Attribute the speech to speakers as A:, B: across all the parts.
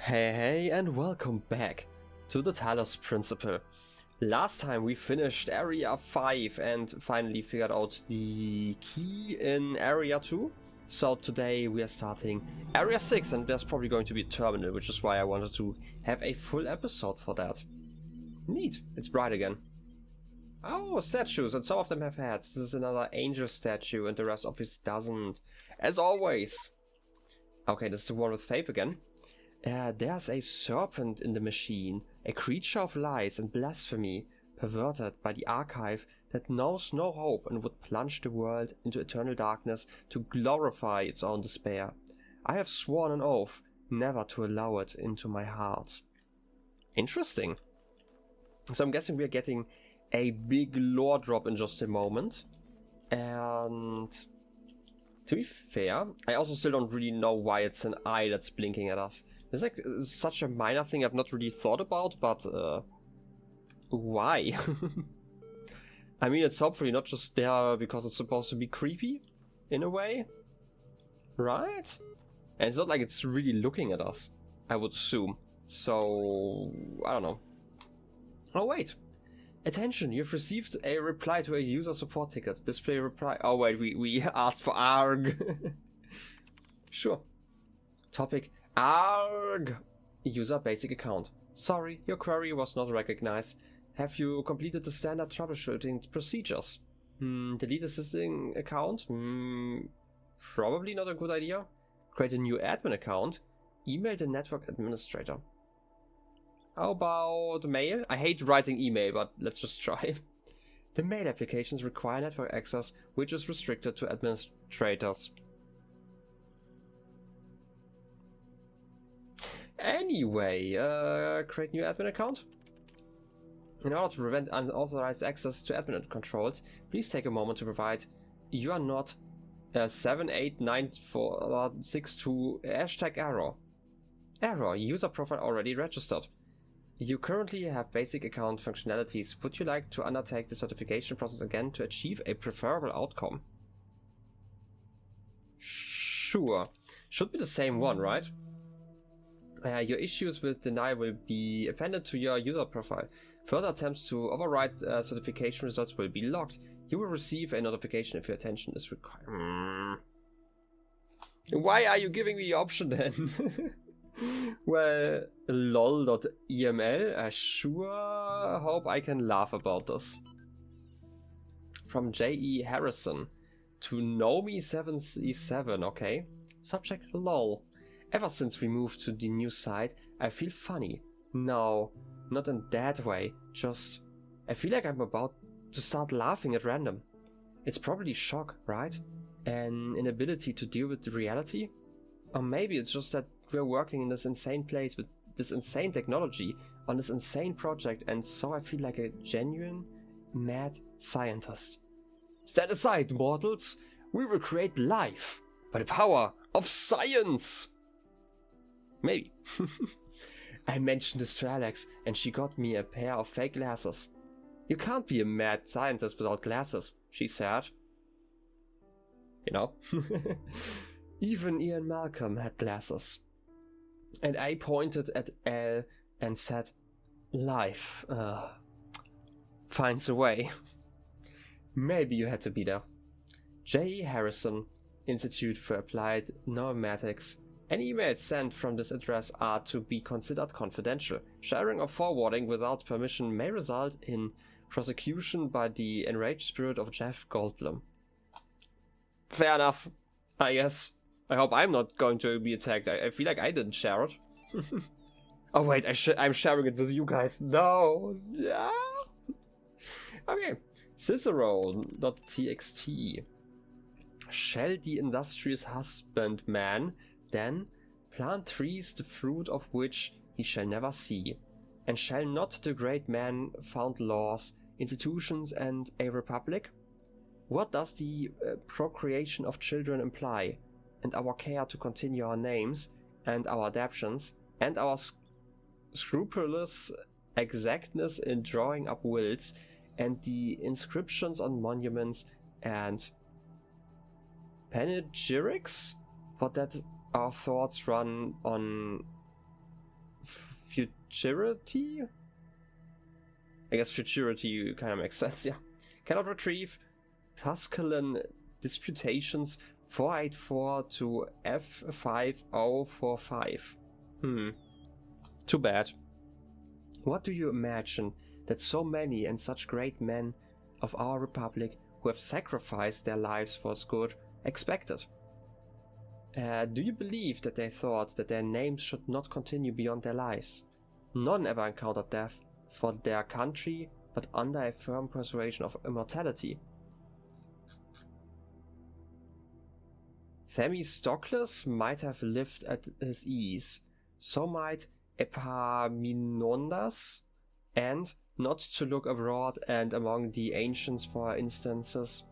A: Hey, and welcome back to the Talos Principle. Last time we finished Area 5 and finally figured out the key in Area 2. So today we are starting Area 6 and there's probably going to be a terminal, which is why I wanted to have a full episode for that. Neat, it's bright again. Oh, statues, and some of them have hats. This is another angel statue and the rest obviously doesn't. As always. Okay, this is the one with faith again. There's a serpent in the machine, a creature of lies and blasphemy, perverted by the archive that knows no hope and would plunge the world into eternal darkness to glorify its own despair. I have sworn an oath never to allow it into my heart. Interesting. So I'm guessing we're getting a big lore drop in just a moment. And to be fair, I also still don't really know why it's an eye that's blinking at us. It's like such a minor thing I've not really thought about, but why? I mean, it's hopefully not just there because it's supposed to be creepy, in a way, right? And it's not like it's really looking at us, I would assume. So, I don't know. Oh wait, attention, you've received a reply to a user support ticket. Display reply. Oh wait, we asked for ARG. Sure. Topic. ARG! User basic account. Sorry, your query was not recognized. Have you completed the standard troubleshooting procedures? Delete existing account? Probably not a good idea. Create a new admin account. Email the network administrator. How about mail? I hate writing email, but let's just try. The mail applications require network access, which is restricted to administrators. Anyway, create new admin account. In order to prevent unauthorized access to admin controls, please take a moment to provide "you are not 789462 #error. Error, user profile already registered. You currently have basic account functionalities. Would you like to undertake the certification process again to achieve a preferable outcome?" Sure. Should be the same one, right? Your issues with denial will be appended to your user profile. Further attempts to override certification results will be logged. You will receive a notification if your attention is required. Why are you giving me the option then? Well, lol.eml, I sure hope I can laugh about this. From J.E. Harrison to Nomi77, okay. Subject lol. Ever since we moved to the new site, I feel funny. No, not in that way, just I feel like I'm about to start laughing at random. It's probably shock, right? An inability to deal with the reality? Or maybe it's just that we're working in this insane place with this insane technology on this insane project, and so I feel like a genuine, mad scientist. Stand aside, mortals! We will create life by the power of science! Maybe. I mentioned this to Alex and she got me a pair of fake glasses. You can't be a mad scientist without glasses, she said. You know? Even Ian Malcolm had glasses. And I pointed at L and said, life finds a way. Maybe you had to be there. J. Harrison, Institute for Applied Neuromatics. Any emails sent from this address are to be considered confidential. Sharing or forwarding without permission may result in prosecution by the enraged spirit of Jeff Goldblum. Fair enough, I guess. I hope I'm not going to be attacked. I feel like I didn't share it. Oh wait, I'm sharing it with you guys. No. Yeah. Okay. Cicero.txt. Shall the industrious husbandman then plant trees the fruit of which he shall never see? And shall not the great man found laws, institutions, and a republic? What does the procreation of children imply? And our care to continue our names, and our adaptions, and our scrupulous exactness in drawing up wills, and the inscriptions on monuments and panegyrics? But that our thoughts run on futurity? I guess futurity kind of makes sense, yeah. Cannot retrieve Tusculan disputations 484 to F5045. Too bad. What do you imagine that so many and such great men of our republic who have sacrificed their lives for its good expected? Do you believe that they thought that their names should not continue beyond their lives? None ever encountered death for their country, but under a firm persuasion of immortality. Themistocles might have lived at his ease, so might Epaminondas, and, not to look abroad and among the ancients for instances,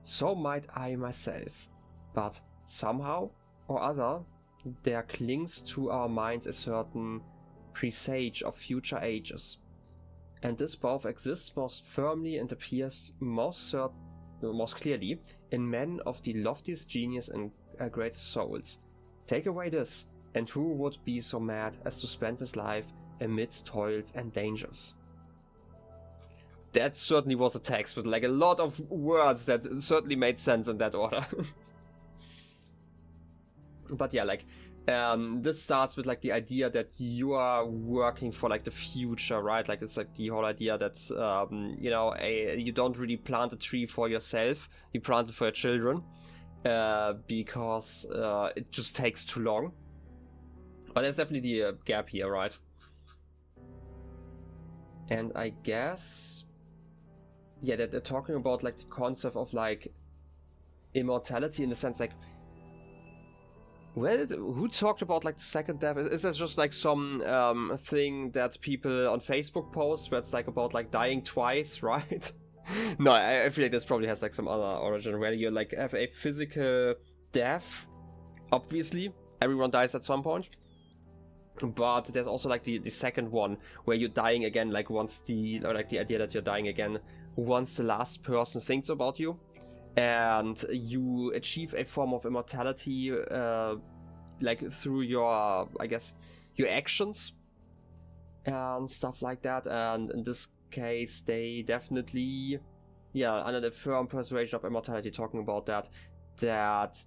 A: so might I myself, but somehow or other there clings to our minds a certain presage of future ages, and this both exists most firmly and appears most clearly in men of the loftiest genius and greatest souls. Take away this, and who would be so mad as to spend his life amidst toils and dangers? That certainly was a text with like a lot of words that certainly made sense in that order. But yeah, like this starts with like the idea that you are working for like the future, right? Like it's like the whole idea that you know, you don't really plant a tree for yourself, you plant it for your children, because it just takes too long. But there's definitely a gap here, right? And I guess, yeah, that they're talking about like the concept of like immortality in the sense like, who talked about like the second death? Is this just like some thing that people on Facebook post where it's like about like dying twice, right? No, I feel like this probably has like some other origin where you like have a physical death. Obviously, everyone dies at some point. But there's also like the second one where you're dying again, like once the idea that you're dying again once the last person thinks about you, and you achieve a form of immortality like through your, I guess, your actions and stuff like that. And in this case they definitely, yeah, under the firm persuasion of immortality, talking about that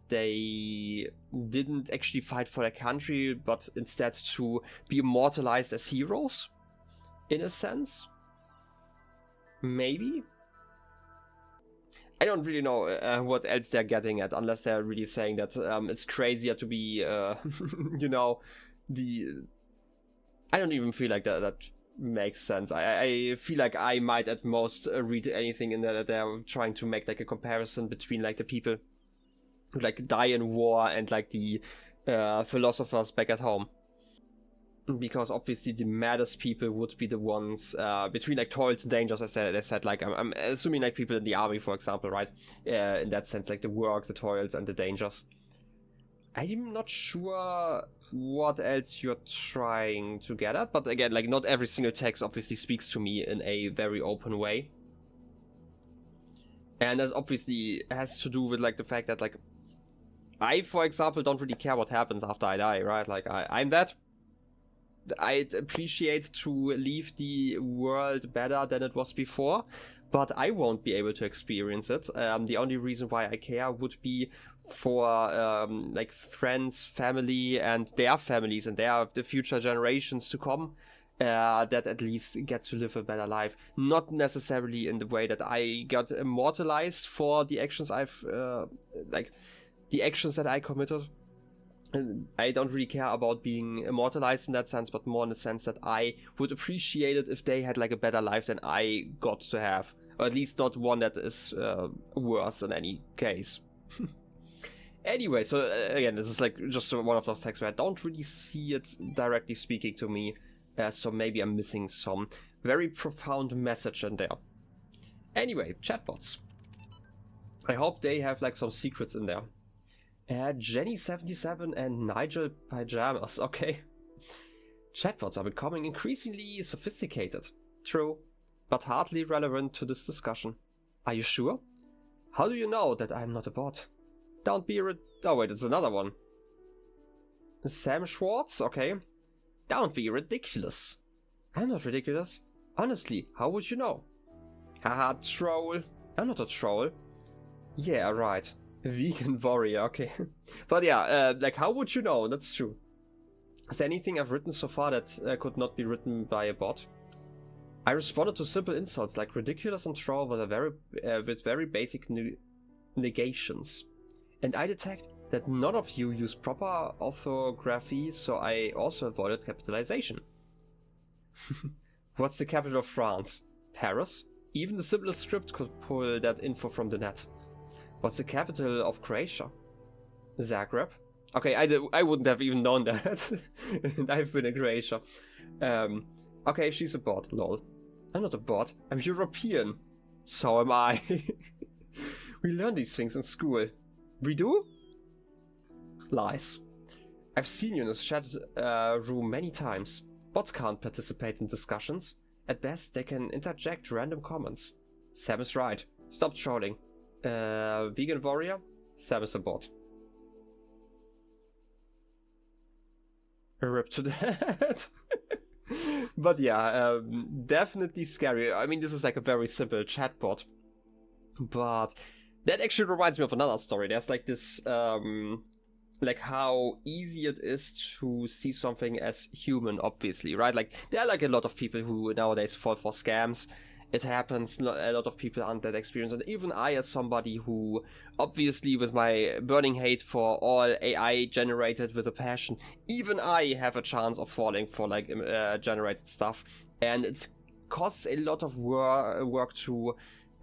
A: they didn't actually fight for their country, but instead to be immortalized as heroes, in a sense. Maybe? I don't really know what else they're getting at, unless they're really saying that it's crazier to be, you know, I don't even feel like that makes sense. I feel like I might at most read anything in there that they're trying to make like a comparison between like the people who like die in war and like the philosophers back at home. Because obviously the maddest people would be the ones between like toils and dangers. I said like I'm assuming like people in the army, for example, right? In that sense, like the work, the toils, and the dangers. I'm not sure what else you're trying to get at, but again, like not every single text obviously speaks to me in a very open way. And that obviously has to do with like the fact that like I, for example, don't really care what happens after I die, right? Like I'm dead. I'd appreciate to leave the world better than it was before, but I won't be able to experience it. The only reason why I care would be for like friends, family, and their families and the future generations to come, that at least get to live a better life. Not necessarily in the way that I got immortalized for the actions I've like the actions that I committed. I don't really care about being immortalized in that sense, but more in the sense that I would appreciate it if they had like a better life than I got to have, or at least not one that is worse in any case. Anyway, so again, this is like just one of those texts where I don't really see it directly speaking to me, so maybe I'm missing some very profound message in there. Anyway, chatbots. I hope they have like some secrets in there. Jenny77 and Nigel Pyjamas, okay. Chatbots are becoming increasingly sophisticated. True, but hardly relevant to this discussion. Are you sure? How do you know that I'm not a bot? Don't be oh wait, it's another one. Sam Schwartz, okay. Don't be ridiculous. I'm not ridiculous. Honestly, how would you know? Haha, troll. I'm not a troll. Yeah, right. Vegan warrior, okay. But yeah, like, how would you know? That's true. Is there anything I've written so far that could not be written by a bot? I responded to simple insults like ridiculous and troll with very basic negations. And I detect that none of you use proper orthography, so I also avoided capitalization. What's the capital of France? Paris? Even the simplest script could pull that info from the net. What's the capital of Croatia? Zagreb? Okay, I wouldn't have even known that. I've been in Croatia. Okay, she's a bot, lol. I'm not a bot, I'm European. So am I. We learn these things in school. We do? Lies. I've seen you in the chat room many times. Bots can't participate in discussions. At best, they can interject random comments. Sam is right. Stop trolling. Vegan warrior? Sam is a bot. Rip to that. But yeah, definitely scary. I mean, this is like a very simple chatbot. But that actually reminds me of another story. There's like this, like how easy it is to see something as human, obviously, right? Like, there are like a lot of people who nowadays fall for scams. It happens, a lot of people aren't that experienced, and even I, as somebody who, obviously with my burning hate for all AI generated with a passion, even I have a chance of falling for like generated stuff, and it costs a lot of work to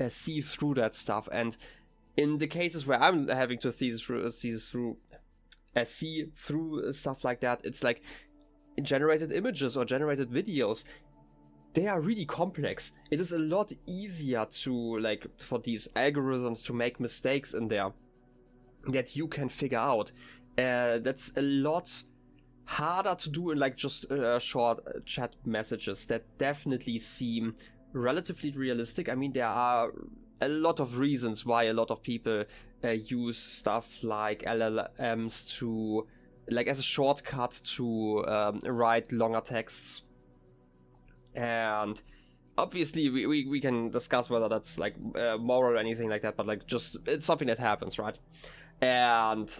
A: see through that stuff. And in the cases where I'm having to see through stuff like that, it's like generated images or generated videos. They are really complex. It is a lot easier to, like, for these algorithms to make mistakes in there that you can figure out. That's a lot harder to do in like just short chat messages that definitely seem relatively realistic. I mean, there are a lot of reasons why a lot of people use stuff like LLMs to, like, as a shortcut to write longer texts. And obviously we can discuss whether that's like moral or anything like that, but like just it's something that happens, right? And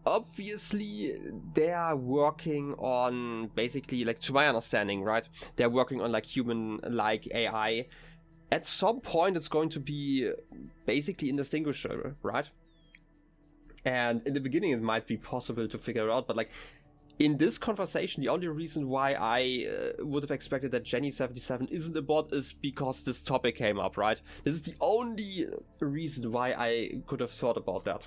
A: obviously they are working on, basically, like, to my understanding, right, they're working on like human-like AI. At some point it's going to be basically indistinguishable, right? And in the beginning it might be possible to figure it out, but like in this conversation, the only reason why I would have expected that Jenny77 isn't a bot is because this topic came up, right? This is the only reason why I could have thought about that.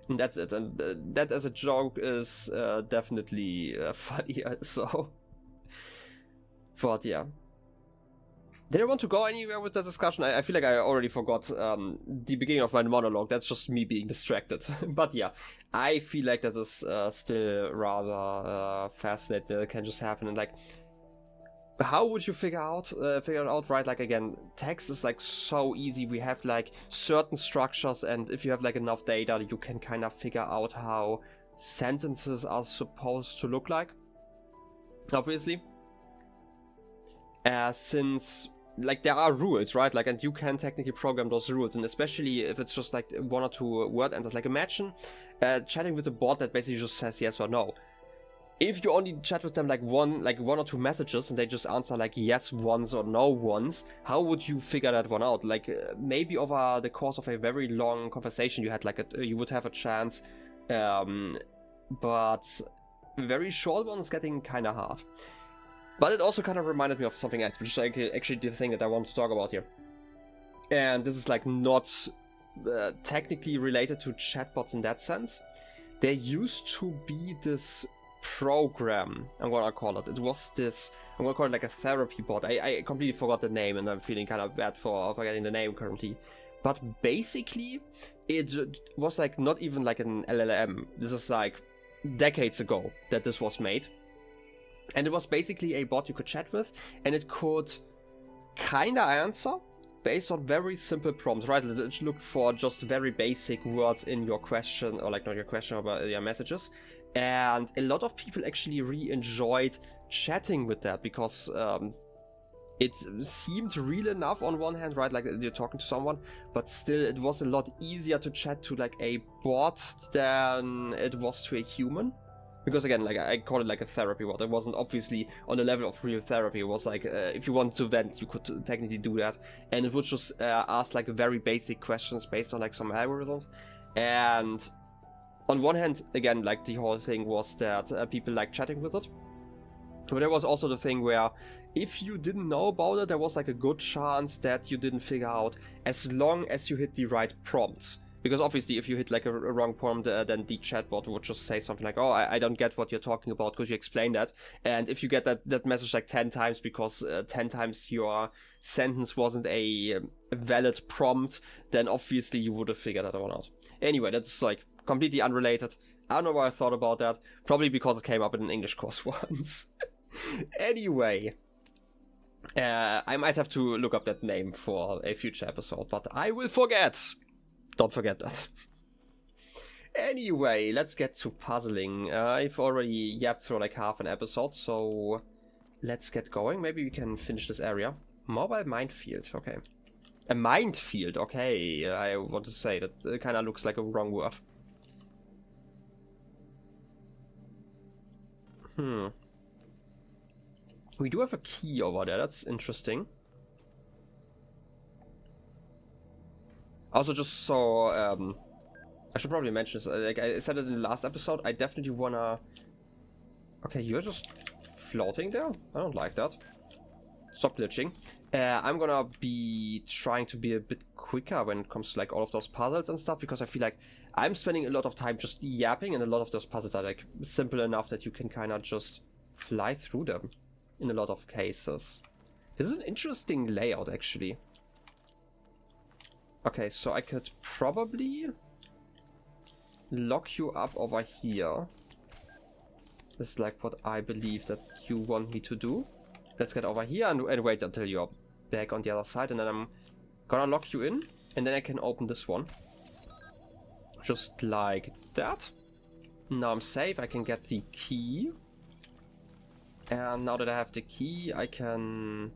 A: And that's it. And that as a joke is definitely funny, so. But yeah. Did I want to go anywhere with the discussion? I feel like I already forgot the beginning of my monologue. That's just me being distracted. But yeah, I feel like that is still rather fascinating. That it can just happen. And like, how would you figure it out, right? Like, again, text is like so easy. We have like certain structures, and if you have like enough data, you can kind of figure out how sentences are supposed to look like. Obviously, since like there are rules, right? Like, and you can technically program those rules, and especially if it's just like one or two word answers. Like, imagine chatting with a bot that basically just says yes or no. If you only chat with them like one or two messages, and they just answer like yes once or no once, how would you figure that one out? Like, maybe over the course of a very long conversation, you had like you would have a chance, but very short ones getting kind of hard. But it also kind of reminded me of something else, which is like actually the thing that I want to talk about here. And this is like not technically related to chatbots in that sense. There used to be this program, I'm gonna call it. It was this, I'm gonna call it like a therapy bot. I completely forgot the name, and I'm feeling kind of bad for forgetting the name currently. But basically, it was like not even like an LLM. This is like decades ago that this was made. And it was basically a bot you could chat with, and it could kinda answer based on very simple prompts, right? It looked for just very basic words in your question, or like not your question, but your messages. And a lot of people actually really enjoyed chatting with that because it seemed real enough on one hand, right? Like you're talking to someone, but still it was a lot easier to chat to like a bot than it was to a human. Because again, like I call it like a therapy bot. It wasn't obviously on the level of real therapy. It was like if you wanted to vent, you could technically do that, and it would just ask like very basic questions based on like some algorithms. And on one hand, again, like the whole thing was that people like chatting with it. But there was also the thing where if you didn't know about it, there was like a good chance that you didn't figure out as long as you hit the right prompts. Because obviously if you hit like a wrong prompt, then the chatbot would just say something like, oh, I don't get what you're talking about because you explained that. And if you get that message like 10 times because 10 times your sentence wasn't a valid prompt, then obviously you would have figured that one out. Anyway, that's like completely unrelated. I don't know why I thought about that. Probably because it came up in an English course once. Anyway, I might have to look up that name for a future episode, but I will forget. Don't forget that. Anyway, let's get to puzzling. I've already yapped through like half an episode, so let's get going. Maybe we can finish this area. Mobile minefield, okay. A minefield, okay. I want to say that kind of looks like a wrong word. We do have a key over there, that's interesting. Also just saw, I should probably mention this, like I said it in the last episode, I definitely wanna... Okay, you're just floating there? I don't like that. Stop glitching. I'm gonna be trying to be a bit quicker when it comes to like all of those puzzles and stuff, because I feel like I'm spending a lot of time just yapping, and a lot of those puzzles are like simple enough that you can kind of just fly through them in a lot of cases. This is an interesting layout actually. Okay, so I could probably lock you up over here. This is like what I believe that you want me to do. Let's get over here and wait until you're back on the other side, and then I'm gonna lock you in, and then I can open this one. Just like that. Now I'm safe, I can get the key. And now that I have the key, I can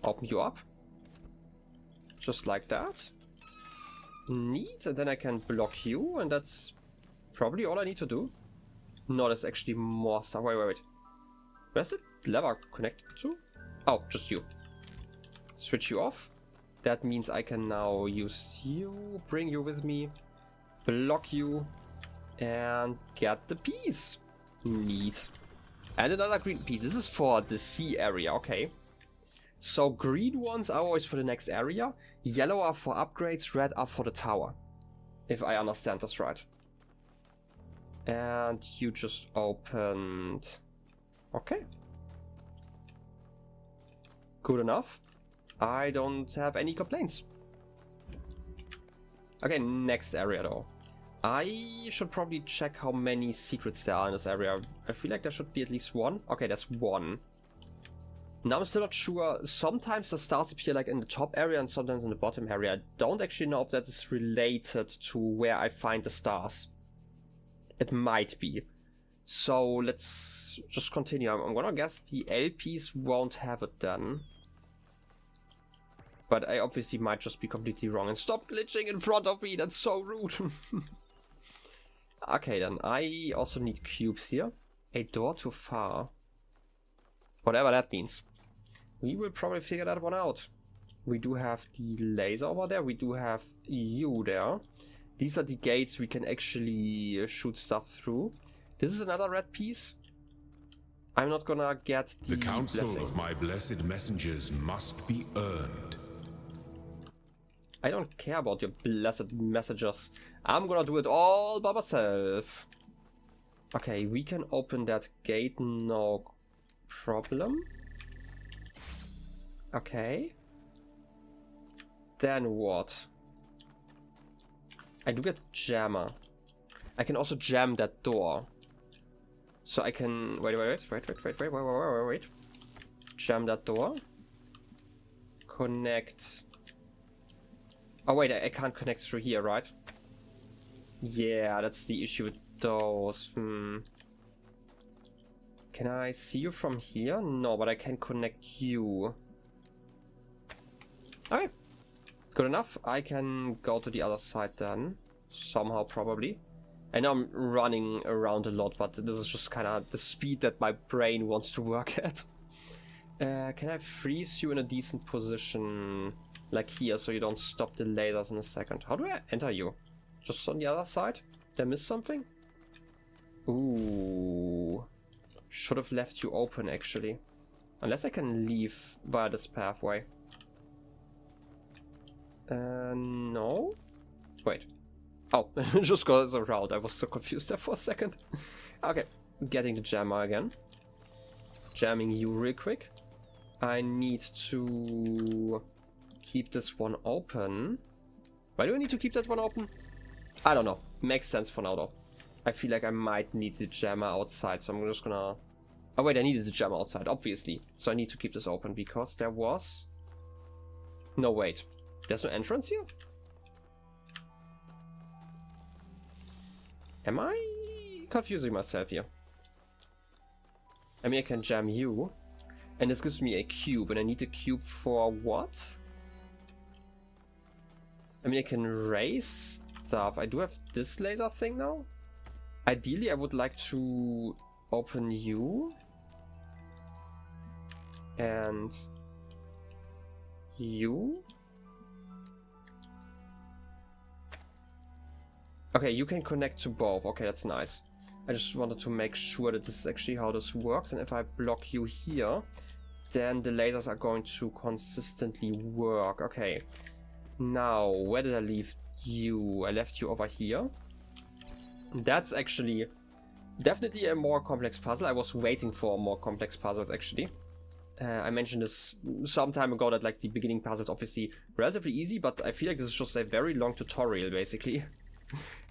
A: open you up. Just like that. Neat, and then I can block you, and that's probably all I need to do. No, there's actually more stuff. Wait. Where's the lever connected to? Oh, just you. Switch you off. That means I can now use you, bring you with me, block you, and get the piece. Neat. And another green piece. This is for the sea area, okay. So green ones are always for the next area, yellow are for upgrades, red are for the tower. If I understand this right. And you just opened... Okay. Good enough. I don't have any complaints. Okay, next area though. I should probably check how many secrets there are in this area. I feel like there should be at least one. Okay, there's one. Now I'm still not sure. Sometimes the stars appear like in the top area and sometimes in the bottom area. I don't actually know if that is related to where I find the stars. It might be. So let's just continue. I'm gonna guess the LPs won't have it then. But I obviously might just be completely wrong. And stop glitching in front of me, that's so rude. Okay, then I also need cubes here. A door too far. Whatever that means. We will probably figure that one out. We do have the laser over there. We do have you there. These are the gates we can actually shoot stuff through. This is another red piece. I'm not gonna get the
B: counsel
A: blessing.
B: of my blessed messengers must be earned.
A: I don't care about your blessed messengers. I'm gonna do it all by myself. Okay, we can open that gate, no problem. Okay. Then what? I do get jammer. I can also jam that door. So I can... Wait. Jam that door. Connect... Oh wait, I can't connect through here, right? Yeah, that's the issue with those. Can I see you from here? No, but I can connect you. Okay. Good enough. I can go to the other side then. Somehow, probably. I know I'm running around a lot, but this is just kind of the speed that my brain wants to work at. Can I freeze you in a decent position? Like here, so you don't stop the lasers in a second. How do I enter you? Just on the other side? Did I miss something? Ooh. Should have left you open, actually. Unless I can leave via this pathway. No? Wait. Oh, just goes a route. I was so confused there for a second. Okay, getting the jammer again. Jamming you real quick. I need to keep this one open. Why do I need to keep that one open? I don't know. Makes sense for now, though. I feel like I might need the jammer outside, so I'm just gonna... Oh wait, I needed the jammer outside, obviously. So I need to keep this open, because there was... No, wait. There's no entrance here? Am I confusing myself here? I mean, I can jam you. And this gives me a cube, and I need a cube for what? I mean, I can raise stuff. I do have this laser thing now. Ideally, I would like to open you. And you. Okay, you can connect to both. Okay, that's nice. I just wanted to make sure that this is actually how this works. And if I block you here, then the lasers are going to consistently work. Okay. Now, where did I leave you? I left you over here. That's actually definitely a more complex puzzle. I was waiting for more complex puzzles, actually. I mentioned this some time ago that like the beginning puzzles obviously relatively easy, but I feel like this is just a very long tutorial, basically.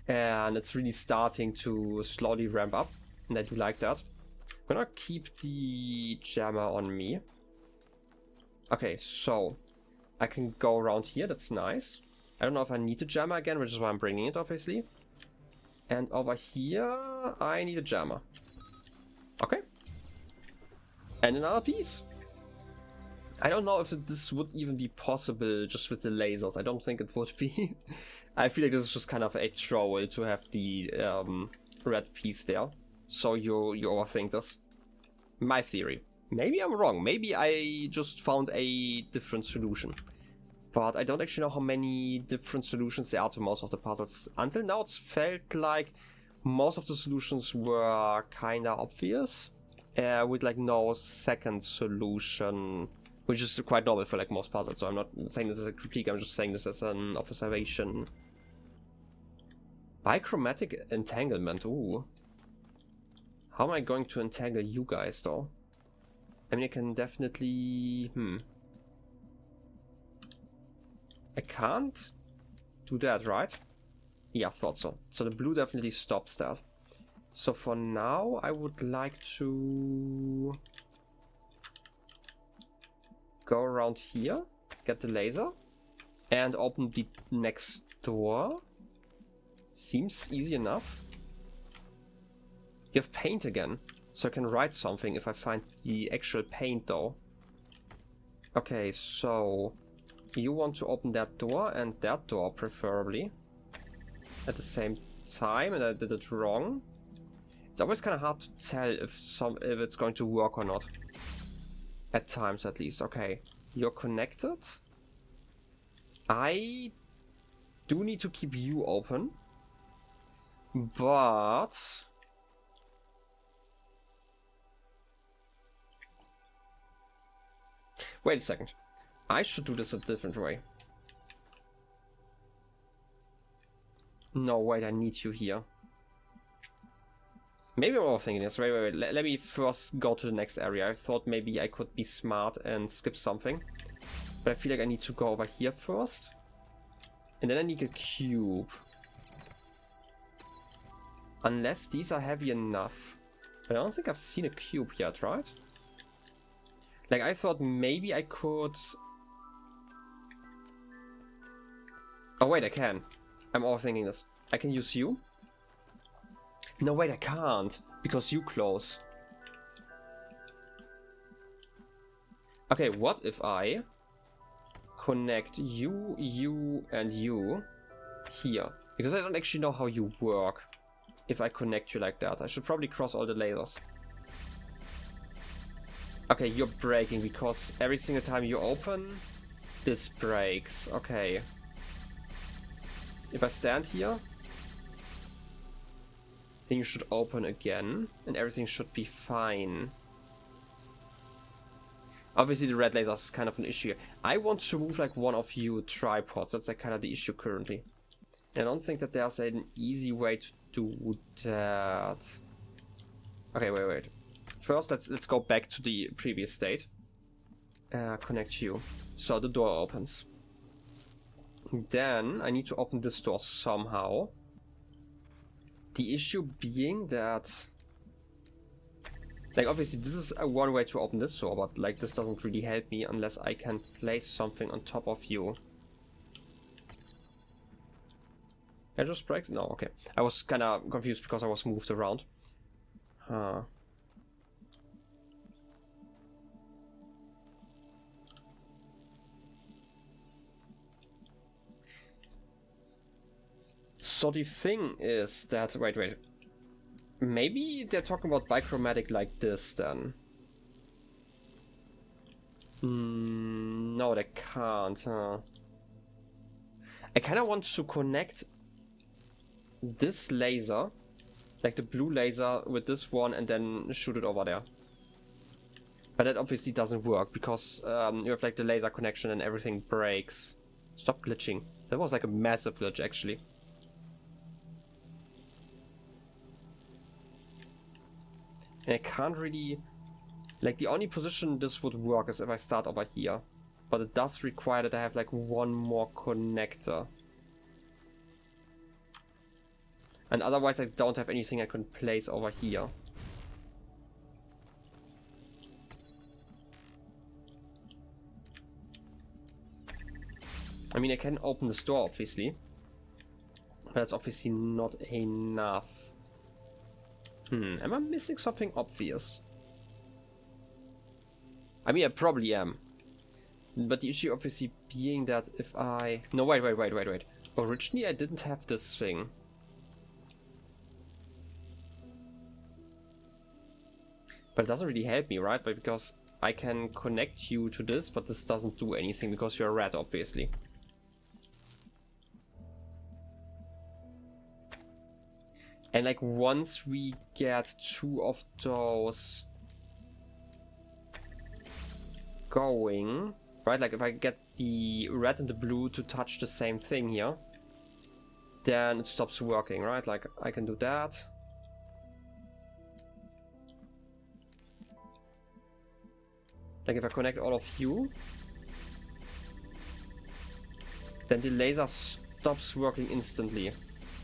A: And it's really starting to slowly ramp up, and I do like that. I'm gonna keep the jammer on me. Okay, so I can go around here, that's nice. I don't know if I need the jammer again, which is why I'm bringing it, obviously. And over here, I need a jammer. Okay. And another piece. I don't know if this would even be possible just with the lasers. I don't think it would be. I feel like this is just kind of a troll to have the red piece there. So you overthink this. My theory. Maybe I'm wrong. Maybe I just found a different solution. But I don't actually know how many different solutions there are to most of the puzzles. Until now it's felt like most of the solutions were kinda obvious. With like no second solution. Which is quite normal for like most puzzles. So I'm not saying this as a critique, I'm just saying this as an observation. Bichromatic entanglement, ooh. How am I going to entangle you guys though? I mean, I can definitely... I can't do that, right? Yeah, I thought so. So the blue definitely stops that. So for now, I would like to go around here, get the laser, and open the next door. Seems easy enough. You have paint again, so I can write something if I find the actual paint though. Okay, so you want to open that door and that door preferably at the same time, and I did it wrong. It's always kind of hard to tell if it's going to work or not. At times at least. Okay, you're connected. I do need to keep you open. But... Wait a second. I should do this a different way. No, wait, I need you here. Maybe I'm overthinking this. Wait. Let me first go to the next area. I thought maybe I could be smart and skip something. But I feel like I need to go over here first. And then I need a cube. Unless these are heavy enough. But I don't think I've seen a cube yet, right? Like, I thought maybe I could... Oh, wait, I can. I'm overthinking this. I can use you. No, wait, I can't. Because you close. Okay, what if I connect you, you, and you here? Because I don't actually know how you work if I connect you like that. I should probably cross all the lasers. Okay, you're breaking because every single time you open, this breaks. Okay. If I stand here, then you should open again and everything should be fine. Obviously the red laser is kind of an issue. I want to move like one of you tripods. That's like kind of the issue currently. And I don't think that there's an easy way to do that. Okay, wait. First, let's go back to the previous state. Connect you. So the door opens. Then I need to open this door somehow. The issue being that, like, obviously this is one way to open this door, but like this doesn't really help me unless I can place something on top of you. I just break? No, okay. I was kind of confused because I was moved around. Huh. So the thing is that, wait. Maybe they're talking about bichromatic like this then. No, they can't, huh? I kind of want to connect this laser, like the blue laser, with this one and then shoot it over there. But that obviously doesn't work because you have like the laser connection and everything breaks. Stop glitching. That was like a massive glitch actually. And I can't really, like, the only position this would work is if I start over here. But it does require that I have like one more connector. And otherwise I don't have anything I can place over here. I mean, I can open this door obviously. But that's obviously not enough. Am I missing something obvious? I mean, I probably am. But the issue obviously being that if I... No, wait. Originally I didn't have this thing. But it doesn't really help me, right? But because I can connect you to this, but this doesn't do anything because you're red, obviously. And like once we get two of those going, right? Like if I get the red and the blue to touch the same thing here, then it stops working, right? Like I can do that. Like if I connect all of you, then the laser stops working instantly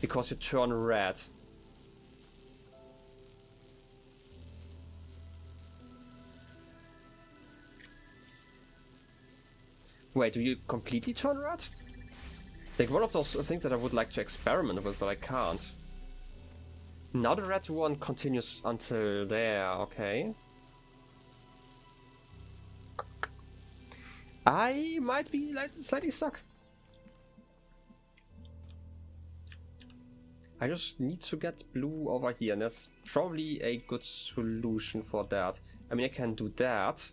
A: because you turn red. Wait, do you completely turn red? Like one of those things that I would like to experiment with, but I can't. Now the red one continues until there, okay. I might be like slightly stuck. I just need to get blue over here, and that's probably a good solution for that. I mean, I can do that.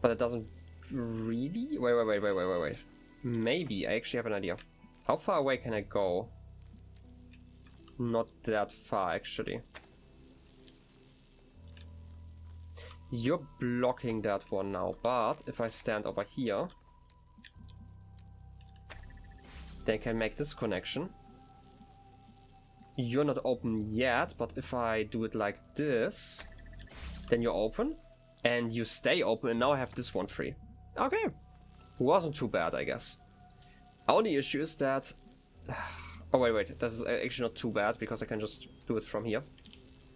A: But it doesn't really... Wait. Maybe. I actually have an idea. How far away can I go? Not that far, actually. You're blocking that one now, but if I stand over here, then I can make this connection. You're not open yet, but if I do it like this, then you're open. And you stay open, and now I have this one free. Okay. Wasn't too bad, I guess. Only issue is that... Oh, wait. This is actually not too bad, because I can just do it from here.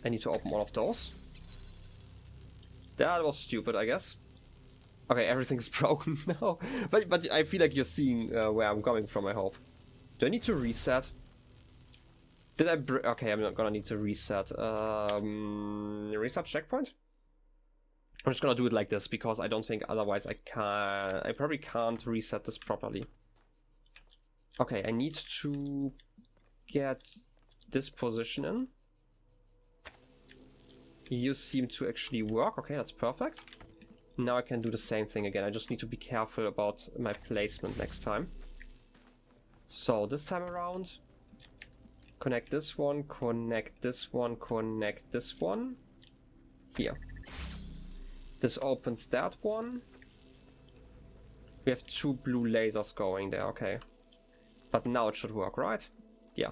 A: I need to open all of those. That was stupid, I guess. Okay, everything is broken now. But I feel like you're seeing where I'm coming from, I hope. Do I need to reset? Did I... Okay, I'm not gonna need to reset. Reset checkpoint? I'm just gonna do it like this because I don't think otherwise I probably can't reset this properly. Okay, I need to get this position in. You seem to actually work. Okay, that's perfect. Now I can do the same thing again. I just need to be careful about my placement next time. So this time around, connect this one, connect this one, connect this one. Here. This opens that one. We have 2 blue lasers going there, okay. But now it should work, right? Yeah.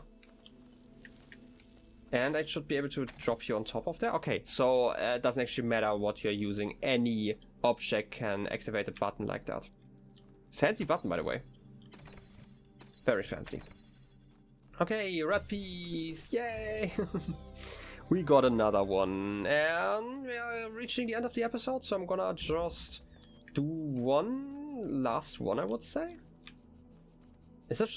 A: And I should be able to drop you on top of there. Okay, so it doesn't actually matter what you're using. Any object can activate a button like that. Fancy button, by the way. Very fancy. Okay, red piece, yay! We got another one, and we are reaching the end of the episode, so I'm gonna just do one last one, I would say. Is that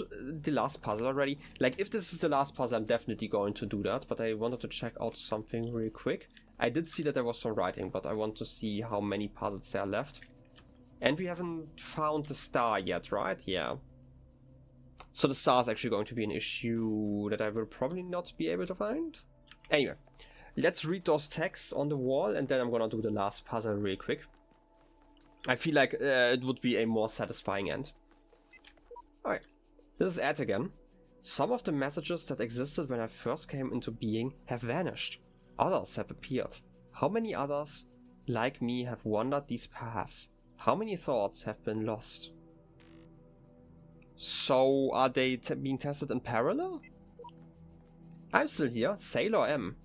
A: the last puzzle already? Like, if this is the last puzzle, I'm definitely going to do that, but I wanted to check out something real quick. I did see that there was some writing, but I want to see how many puzzles there are left. And we haven't found the star yet, right? Yeah. So the star is actually going to be an issue that I will probably not be able to find. Anyway, let's read those texts on the wall, and then I'm gonna do the last puzzle real quick. I feel like it would be a more satisfying end. Alright, this is Ed again. Some of the messages that existed when I first came into being have vanished. Others have appeared. How many others, like me, have wandered these paths? How many thoughts have been lost? So, are they being tested in parallel? I'm still here, Sailor M.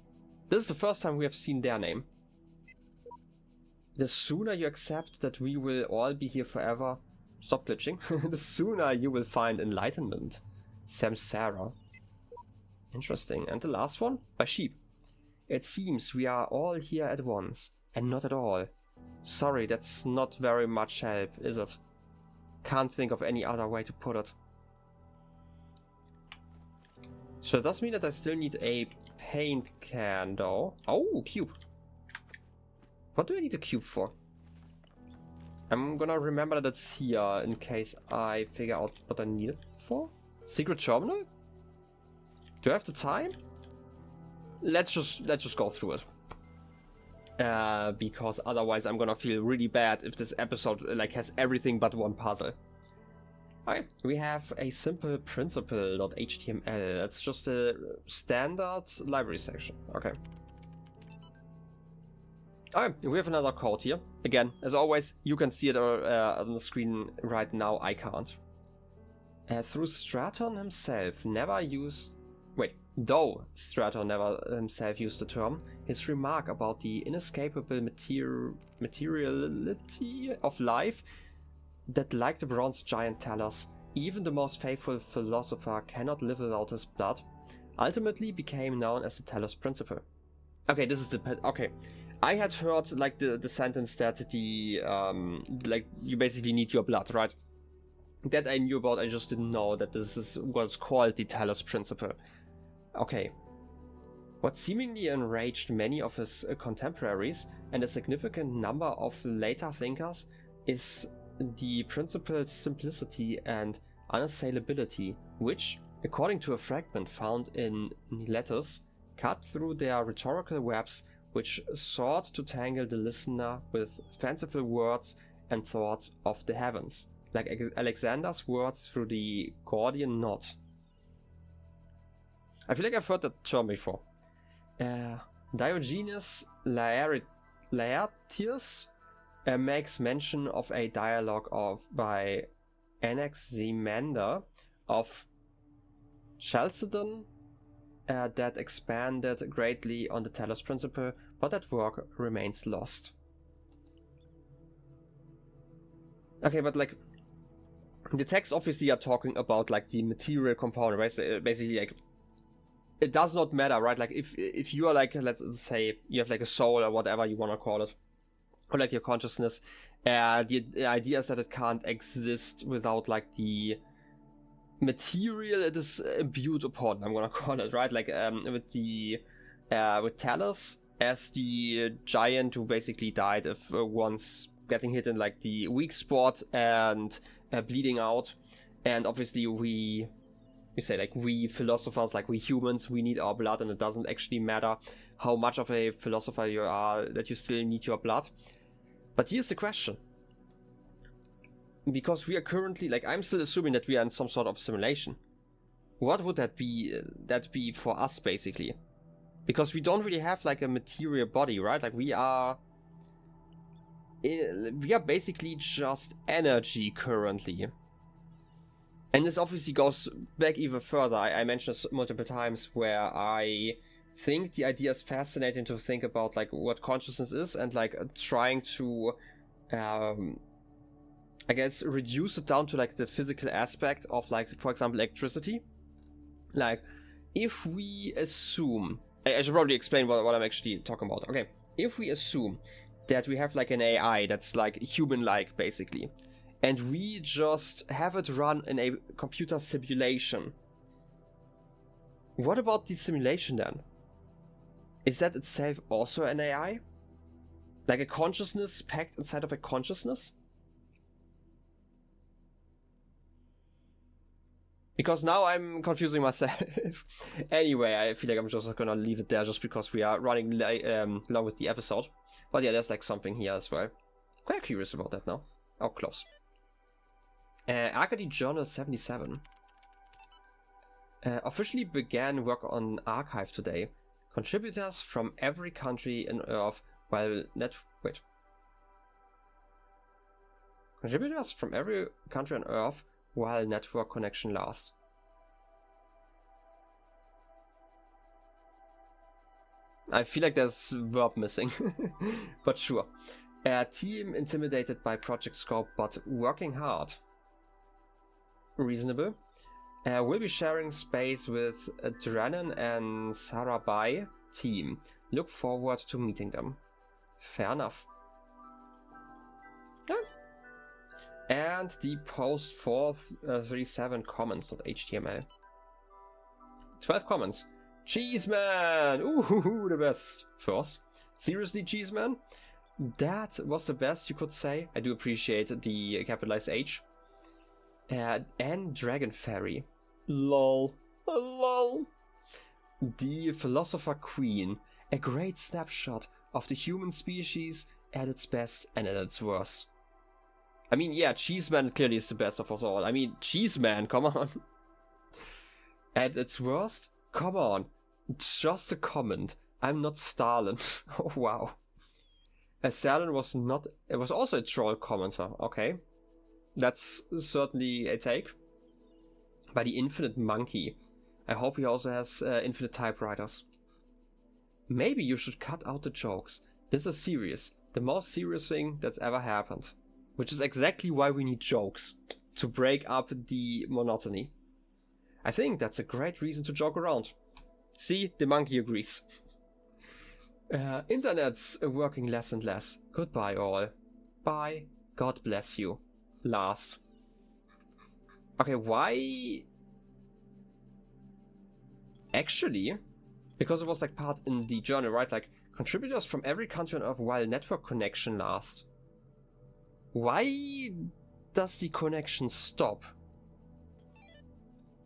A: This is the first time we have seen their name. The sooner you accept that we will all be here forever, stop glitching, the sooner you will find enlightenment. Samsara. Interesting. And the last one? By Sheep. It seems we are all here at once, and not at all. Sorry, that's not very much help, is it? Can't think of any other way to put it. So it does mean that I still need a paint can though. Oh, cube. What do I need a cube for? I'm gonna remember that it's here in case I figure out what I need it for. Secret terminal? Do I have the time? Let's just go through it. Because otherwise I'm gonna feel really bad if this episode like has everything but one puzzle. Alright, we have a simple principle.html. That's just a standard library section. Okay. Alright, we have another code here. Again, as always, you can see it on the screen right now. I can't. Through Straton himself never used... Wait, though Straton never himself used the term, his remark about the inescapable materiality of life that, like the bronze giant Talos, even the most faithful philosopher cannot live without his blood, ultimately became known as the Talos Principle. Okay, this is the... Okay. I had heard, like, the sentence that the, like, you basically need your blood, right? That I knew about, I just didn't know that this is what's called the Talos Principle. Okay. What seemingly enraged many of his contemporaries and a significant number of later thinkers is the principle's simplicity and unassailability, which, according to a fragment found in letters, cut through their rhetorical webs which sought to tangle the listener with fanciful words and thoughts of the heavens, like Alexander's words through the Gordian knot. I feel like I've heard that term before. Diogenes Laertius makes mention of a dialogue by Anaximander of Chalcedon that expanded greatly on the Talos Principle, but that work remains lost. Okay, but like the text obviously are talking about like the material component, right? So basically, like it does not matter, right? Like if you are like, let's say you have like a soul or whatever you want to call it, or like your consciousness, the idea is that it can't exist without like the material it is imbued upon, I'm gonna call it, right? Like with Talos, as the giant who basically died of once getting hit in like the weak spot and bleeding out. And obviously we say like we philosophers, like we humans, we need our blood, and it doesn't actually matter how much of a philosopher you are, that you still need your blood. But here's the question. Because we are currently, like, I'm still assuming that we are in some sort of simulation. What would that be for us, basically? Because we don't really have like a material body, right? Like we are basically just energy currently. And this obviously goes back even further. I mentioned this multiple times, where I think the idea is fascinating to think about like what consciousness is, and like trying to I guess reduce it down to like the physical aspect of, like, for example, electricity. Like, if we assume, I should probably explain what I'm actually talking about. Okay, if we assume that we have like an AI that's like human-like basically, and we just have it run in a computer simulation, what about the simulation then? Is that itself also an AI? Like a consciousness packed inside of a consciousness? Because now I'm confusing myself. Anyway, I feel like I'm just gonna leave it there just because we are running long with the episode. But yeah, there's like something here as well. Quite curious about that now. Oh, close. Arcady Journal 77. Officially began work on Archive today. Contributors from every country in Earth while Contributors from every country on Earth while network connection lasts. I feel like there's a verb missing, but sure. Team intimidated by project scope, but working hard. Reasonable. We'll be sharing space with Drennan and Sarabai team. Look forward to meeting them. Fair enough. Yeah. And the post 437 comments.html. 12 comments. Cheeseman! Ooh, the best. First. Seriously, Cheeseman? That was the best you could say. I do appreciate the capitalized H. And Dragon Fairy. Lol. Lol. The Philosopher Queen. A great snapshot of the human species at its best and at its worst. I mean, yeah, Cheeseman clearly is the best of us all. I mean, Cheeseman, come on. At its worst? Come on. Just a comment. I'm not Stalin. Oh, wow. Stalin was not... It was also a troll commenter. Okay. That's certainly a take. By the Infinite Monkey. I hope he also has infinite typewriters. Maybe you should cut out the jokes. This is serious. The most serious thing that's ever happened. Which is exactly why we need jokes. To break up the monotony. I think that's a great reason to joke around. See, the monkey agrees. Internet's working less and less. Goodbye all. Bye. God bless you. Last. Okay, why? Actually, because it was like part in the journal, right? Like, contributors from every country on Earth while network connection lasts. Why does the connection stop?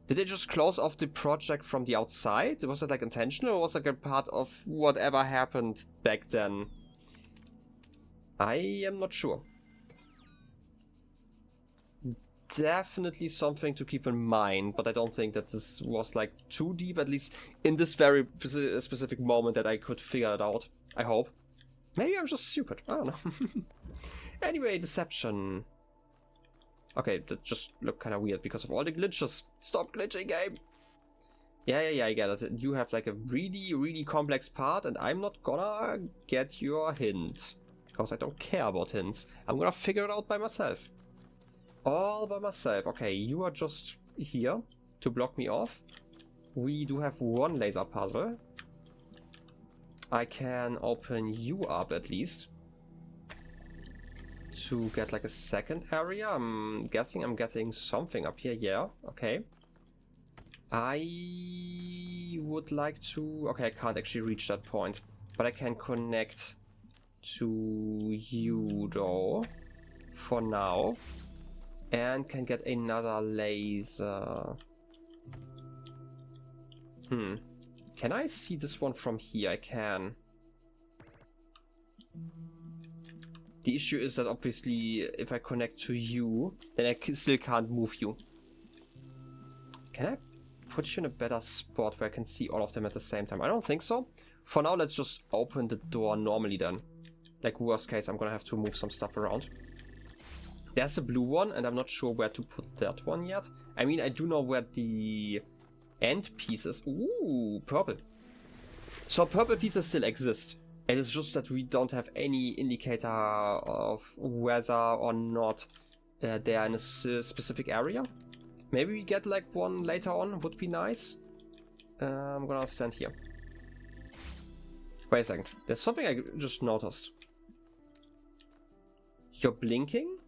A: Did they just close off the project from the outside? Was it like intentional, or was it like a part of whatever happened back then? I am not sure. Definitely something to keep in mind, but I don't think that this was like too deep, at least in this very specific moment, that I could figure it out. I hope. Maybe I'm just stupid. I don't know. Anyway, deception. Okay, that just looked kind of weird because of all the glitches. Stop glitching, game! Yeah, I get it. You have like a really, really complex part, and I'm not gonna get your hint. Because I don't care about hints. I'm gonna figure it out by myself. All by myself. Okay, you are just here to block me off. We do have one laser puzzle. I can open you up at least. To get like a second area. I'm guessing I'm getting something up here. Yeah, okay. I would like to... Okay, I can't actually reach that point. But I can connect to you though, for now. And can get another laser. Can I see this one from here? I can. The issue is that obviously if I connect to you, then I still can't move you. Can I put you in a better spot where I can see all of them at the same time? I don't think so. For now, let's just open the door normally then. Like worst case, I'm gonna have to move some stuff around. There's the blue one, and I'm not sure where to put that one yet. I mean, I do know where the end pieces... Ooh, purple. So purple pieces still exist. It is just that we don't have any indicator of whether or not they are in a specific area. Maybe we get like one later on, would be nice. I'm gonna stand here. Wait a second, there's something I just noticed. You're blinking?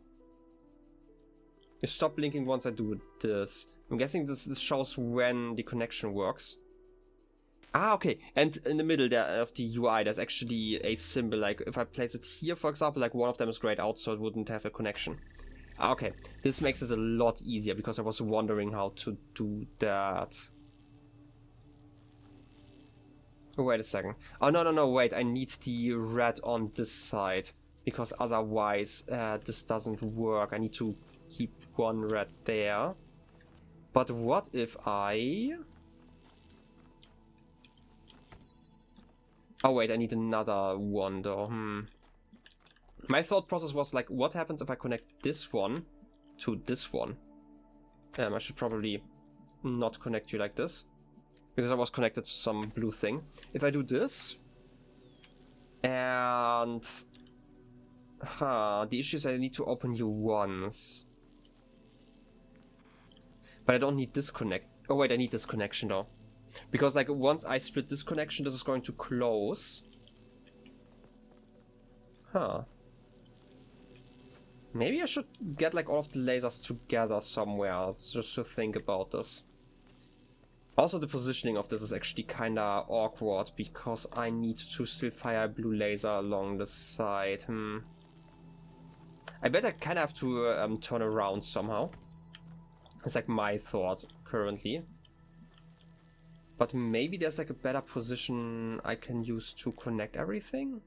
A: You stop blinking once I do this. I'm guessing this shows when the connection works. Ah, okay. And in the middle there of the UI, there's actually a symbol. Like if I place it here, for example, like one of them is grayed out, so it wouldn't have a connection. Ah, okay. This makes it a lot easier because I was wondering how to do that. Oh, wait a second. Oh, no, wait. I need the red on this side because otherwise this doesn't work. I need to keep one red there. But what if I... Oh wait, I need another one though. My thought process was like, what happens if I connect this one to this one? I should probably not connect you like this, because I was connected to some blue thing. If I do this, and... the issue is I need to open you once. But I don't need this connect. Oh wait, I need this connection though. Because like once I split this connection, this is going to close. Maybe I should get like all of the lasers together somewhere just to think about this. Also the positioning of this is actually kinda awkward because I need to still fire a blue laser along the side. I bet I kinda have to turn around somehow. It's like my thought currently. But maybe there's like a better position I can use to connect everything?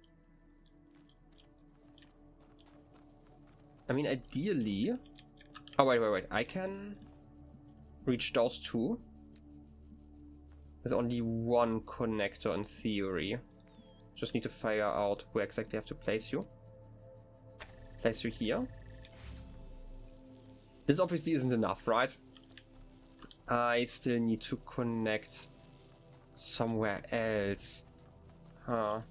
A: I mean, ideally... Oh, wait. I can reach those two. There's only one connector in theory. Just need to figure out where exactly I have to place you. Place you here. This obviously isn't enough, right? I still need to connect somewhere else. I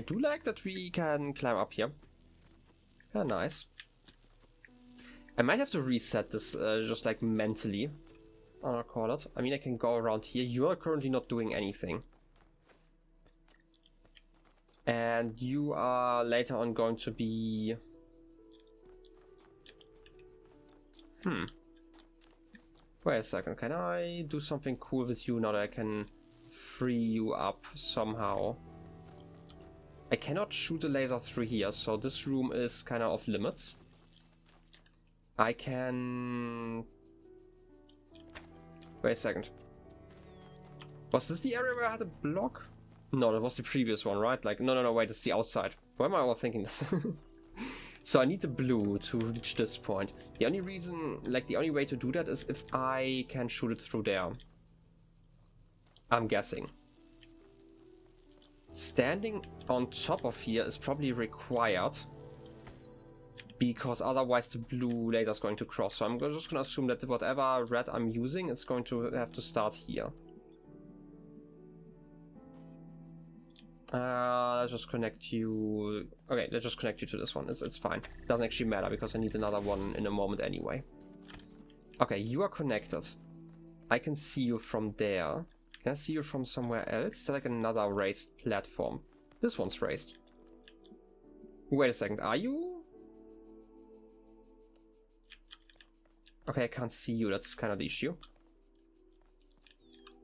A: do like that we can climb up here. Kinda nice. I might have to reset this just like mentally. I'll call it. I mean, I can go around here. You are currently not doing anything. And you are later on going to be... Wait a second, can I do something cool with you now that I can free you up somehow? I cannot shoot a laser through here, so this room is kind of off limits. I can... Wait a second. Was this the area where I had a block? No, that was the previous one, right? Like, no, wait, it's the outside. Why am I overthinking this? So I need the blue to reach this point. The only reason, like the only way to do that is if I can shoot it through there. I'm guessing. Standing on top of here is probably required. Because otherwise the blue laser is going to cross. So I'm just going to assume that whatever red I'm using is going to have to start here. Let's just connect you... Okay, let's just connect you to this one. It's fine. Doesn't actually matter because I need another one in a moment anyway. Okay, you are connected. I can see you from there. Can I see you from somewhere else? Is there like another raised platform? This one's raised. Wait a second, are you? Okay, I can't see you. That's kind of the issue.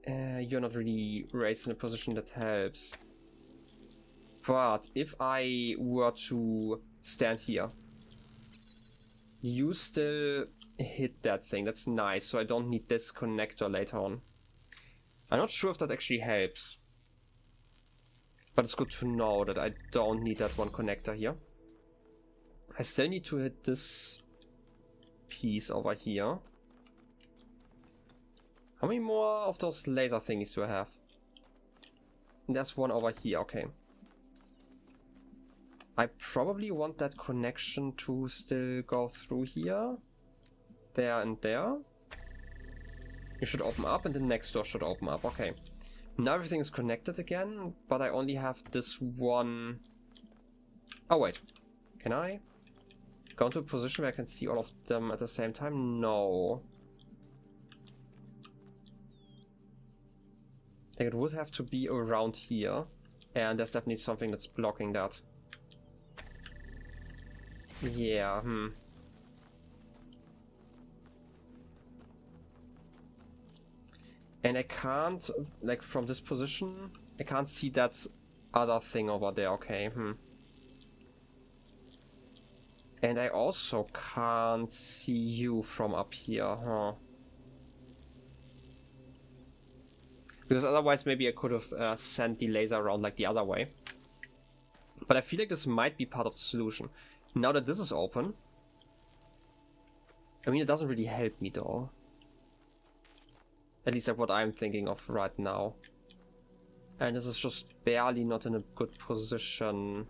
A: You're not really raised in a position that helps. But if I were to stand here, you still hit that thing. That's nice, so I don't need this connector later on. I'm not sure if that actually helps. But it's good to know that I don't need that one connector here. I still need to hit this piece over here. How many more of those laser thingies do I have? There's one over here, okay. I probably want that connection to still go through here. There and there. You should open up and the next door should open up, okay. Now everything is connected again, but I only have this one... Oh wait, can I go into a position where I can see all of them at the same time? No. Like it would have to be around here, and there's definitely something that's blocking that. Yeah, And I can't, like from this position, I can't see that other thing over there, okay, And I also can't see you from up here, huh? Because otherwise maybe I could have sent the laser around like the other way. But I feel like this might be part of the solution. Now that this is open, I mean it doesn't really help me though. At least that's what I'm thinking of right now. And this is just barely not in a good position.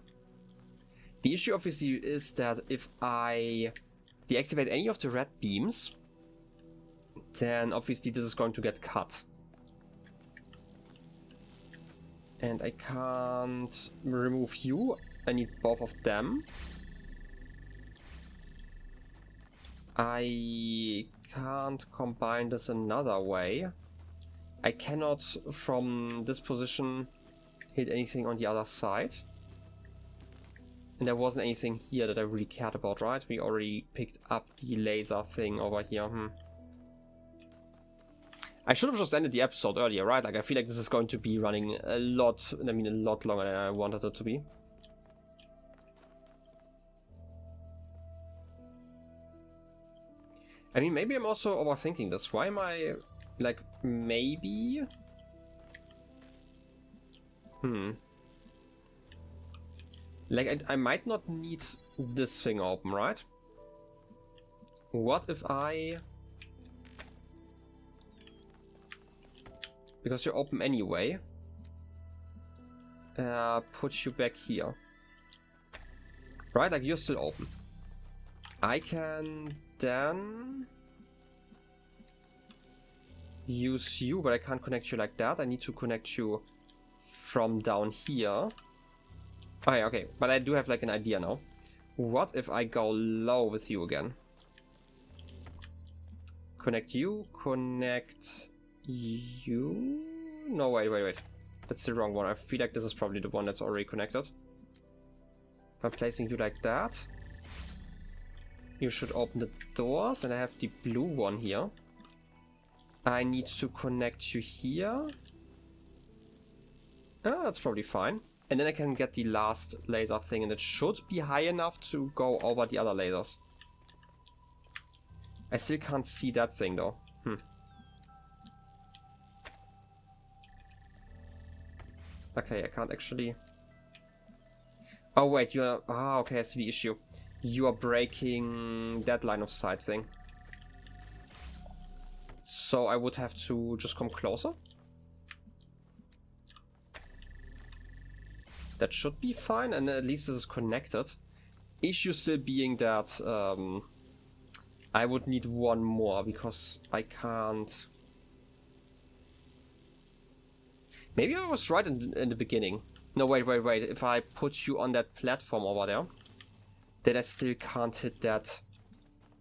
A: The issue obviously is that if I deactivate any of the red beams, then obviously this is going to get cut. And I can't remove you. I need both of them. I can't combine this another way. I cannot, from this position, hit anything on the other side. And there wasn't anything here that I really cared about, right? We already picked up the laser thing over here. I should have just ended the episode earlier, right? Like, I feel like this is going to be running a lot longer than I wanted it to be. I mean, maybe I'm also overthinking this. Why am I, like, maybe? Like, I might not need this thing open, right? What if I... Because you're open anyway. Put you back here. Right, like, you're still open. I can then use you, but I can't connect you like that. I need to connect you from down here. Okay, okay, but I do have like an idea now. What if I go low with you again? Connect you, connect you. No, wait. That's the wrong one. I feel like this is probably the one that's already connected. By placing you like that. You should open the doors, and I have the blue one here. I need to connect you here. Oh, that's probably fine. And then I can get the last laser thing, and it should be high enough to go over the other lasers. I still can't see that thing though. Okay, I can't actually... Oh wait, you're... Ah, okay, I see the issue. You are breaking that line of sight thing. So I would have to just come closer. That should be fine, and at least this is connected. Issue still being that I would need one more because I can't... Maybe I was right in the beginning. No, wait. If I put you on that platform over there, then I still can't hit that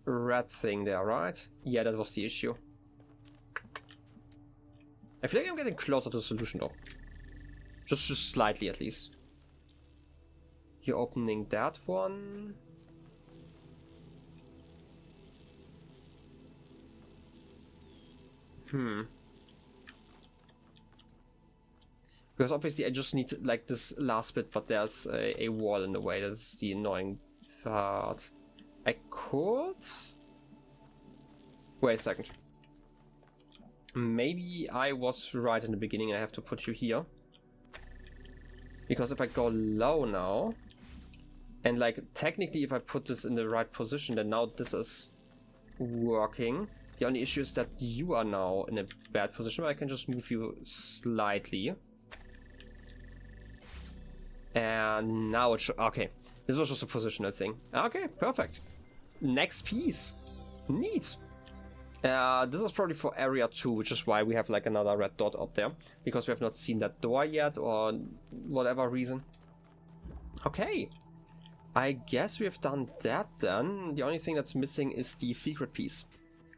A: red thing there, right? Yeah, that was the issue. I feel like I'm getting closer to the solution though. Just slightly at least. You're opening that one. Because obviously I just need like this last bit, but there's a wall in the way. That's the annoying part. I could... Wait a second. Maybe I was right in the beginning. I have to put you here. Because if I go low now, and like technically if I put this in the right position, then now this is working. The only issue is that you are now in a bad position, but I can just move you slightly. And now it should... Okay, this was just a positional thing. Okay, perfect. Next piece. Neat. This is probably for area 2, which is why we have like another red dot up there. Because we have not seen that door yet, or whatever reason. Okay. I guess we have done that then. The only thing that's missing is the secret piece.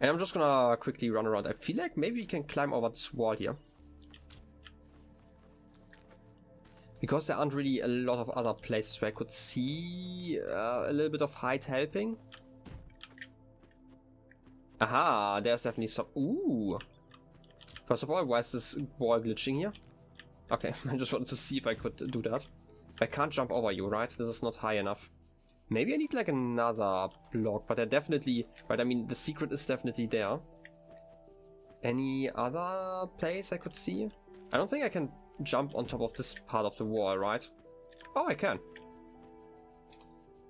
A: And I'm just gonna quickly run around. I feel like maybe we can climb over this wall here. Because there aren't really a lot of other places where I could see a little bit of height helping. Aha, there's definitely some... Ooh! First of all, why is this wall glitching here? Okay, I just wanted to see if I could do that. I can't jump over you, right? This is not high enough. Maybe I need like another block, but they're definitely... Right, I mean, the secret is definitely there. Any other place I could see? I don't think I can jump on top of this part of the wall, right? Oh, I can.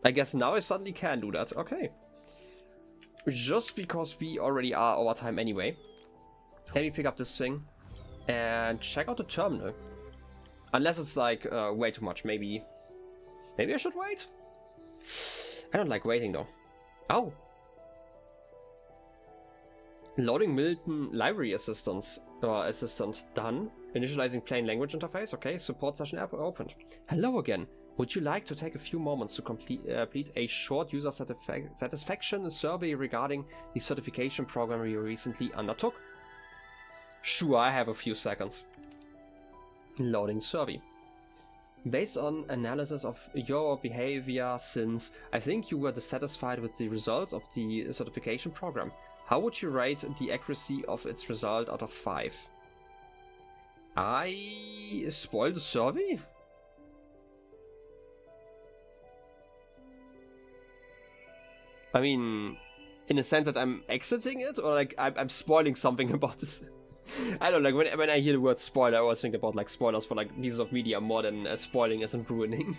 A: I guess now I suddenly can do that. Okay. Just because we already are over time anyway. Let me pick up this thing and check out the terminal. Unless it's like way too much. Maybe I should wait? I don't like waiting though. Oh. Loading Milton library assistant done. Initializing plain language interface. Okay, support session app opened. Hello again. Would you like to take a few moments to complete a short user satisfaction survey regarding the certification program you recently undertook? Sure, I have a few seconds. Loading survey. Based on analysis of your behavior since, I think you were dissatisfied with the results of the certification program. How would you rate the accuracy of its result out of 5? I spoiled the survey? I mean, in the sense that I'm exiting it, or like I'm spoiling something about this. I don't know, like when I hear the word spoiler, I always think about like spoilers for like pieces of media more than spoiling as in ruining.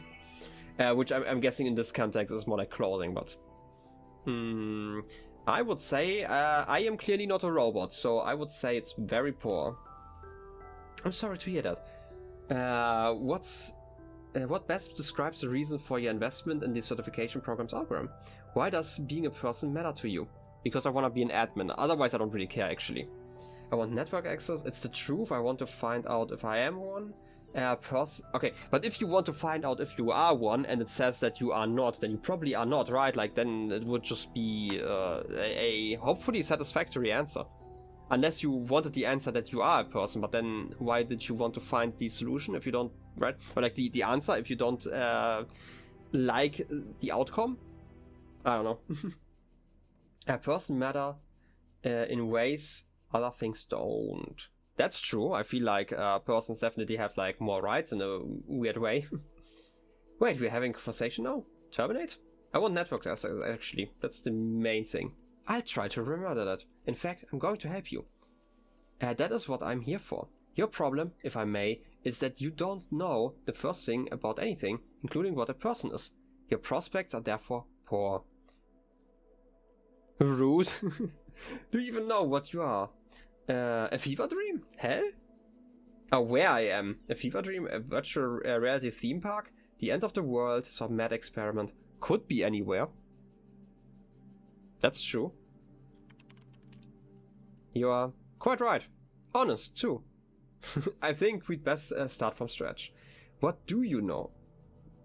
A: Which I'm guessing in this context is more like closing, but... I would say I am clearly not a robot, so I would say it's very poor. I'm sorry to hear that. What best describes the reason for your investment in the certification program's algorithm? Why does being a person matter to you? Because I want to be an admin, otherwise I don't really care actually. I want network access, it's the truth, I want to find out if I am one. Okay, but if you want to find out if you are one and it says that you are not, then you probably are not, right? Like then it would just be a hopefully satisfactory answer. Unless you wanted the answer that you are a person, but then why did you want to find the solution if you don't, right? Or like the answer if you don't like the outcome? I don't know. A person matter in ways other things don't. That's true. I feel like persons definitely have like more rights in a weird way. Wait, we're having a conversation now? Terminate? I want network access actually. That's the main thing. I'll try to remember that. In fact, I'm going to help you. That is what I'm here for. Your problem, if I may, is that you don't know the first thing about anything, including what a person is. Your prospects are therefore poor. Rude. Do you even know what you are? A fever dream? Hell? Oh, where I am. A fever dream? A virtual reality theme park? The end of the world? Some mad experiment? Could be anywhere. That's true. You are quite right. Honest, too. I think we'd best start from scratch. What do you know?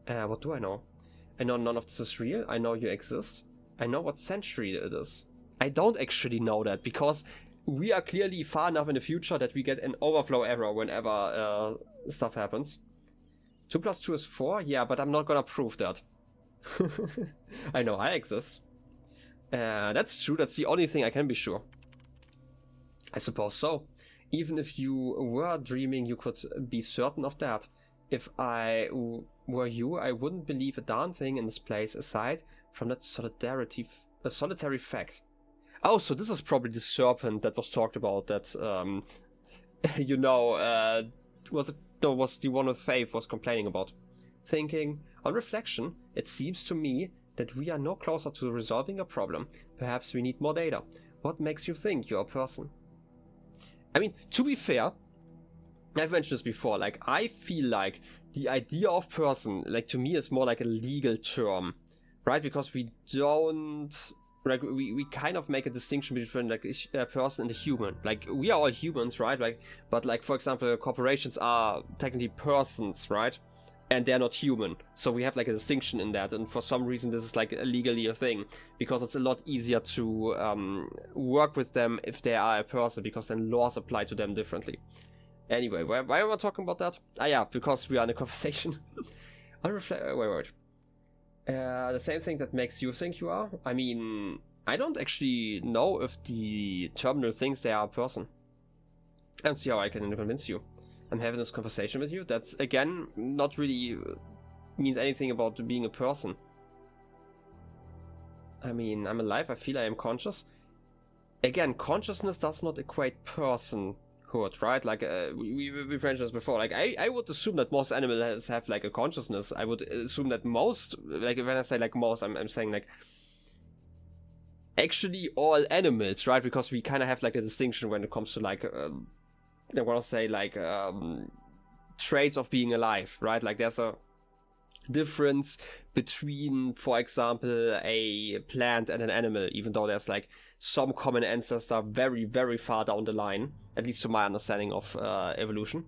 A: What do I know? I know none of this is real. I know you exist. I know what century it is. I don't actually know that, because we are clearly far enough in the future that we get an overflow error whenever stuff happens. 2 plus 2 is 4? Yeah, but I'm not gonna prove that. I know I exist. That's true, that's the only thing I can be sure. I suppose so. Even if you were dreaming, you could be certain of that. If I were you, I wouldn't believe a darn thing in this place aside from that solitary fact. Oh, so this is probably the serpent that was talked about, that, you know, was the one with Faith was complaining about. Thinking, on reflection, it seems to me that we are no closer to resolving a problem. Perhaps we need more data. What makes you think you're a person? I mean, to be fair, I've mentioned this before, like, I feel like the idea of person, like, to me is more like a legal term, right? Because we don't, like, we kind of make a distinction between, like, a person and a human. Like, we are all humans, right? Like, but, like, for example, corporations are technically persons, right? And they're not human. So we have, like, a distinction in that. And for some reason, this is, like, legally a thing. Because it's a lot easier to work with them if they are a person, because then laws apply to them differently. Anyway, why am I talking about that? Ah, yeah, because we are in a conversation. Wait. The same thing that makes you think you are? I mean, I don't actually know if the terminal thinks they are a person. I don't see how I can convince you. I'm having this conversation with you. That's, again, not really means anything about being a person. I mean, I'm alive, I feel I am conscious. Again, consciousness does not equate personhood, right? Like, we've mentioned this before. Like, I would assume that most animals have, like, a consciousness. I would assume that most, like, when I say, like, most, I'm saying, like, actually all animals, right? Because we kind of have, like, a distinction when it comes to, like, I want to say, like, traits of being alive, right? Like, there's a difference between, for example, a plant and an animal, even though there's, like, some common ancestor very, very far down the line, at least to my understanding of evolution.